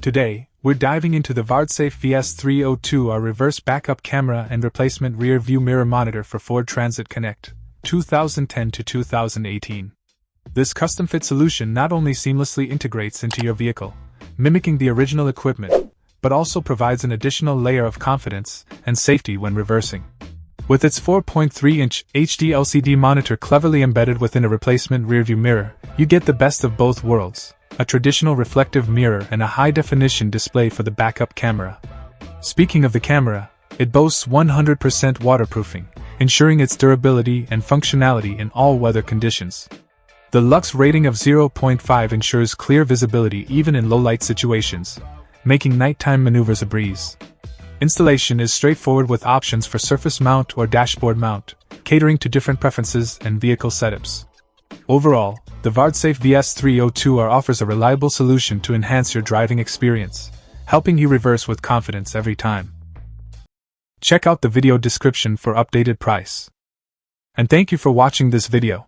Today, we're diving into the Vardsafe VS302R reverse backup camera and replacement rear view mirror monitor for Ford Transit Connect, 2010 to 2018. This custom-fit solution not only seamlessly integrates into your vehicle, mimicking the original equipment, but also provides an additional layer of confidence and safety when reversing. With its 4.3-inch HD LCD monitor cleverly embedded within a replacement rearview mirror, you get the best of both worlds, a traditional reflective mirror and a high-definition display for the backup camera. Speaking of the camera, it boasts 100% waterproofing, ensuring its durability and functionality in all weather conditions. The Lux rating of 0.5 ensures clear visibility even in low-light situations, making nighttime maneuvers a breeze. Installation is straightforward with options for surface mount or dashboard mount, catering to different preferences and vehicle setups. Overall, the Vardsafe VS302R offers a reliable solution to enhance your driving experience, helping you reverse with confidence every time. Check out the video description for updated price. And thank you for watching this video.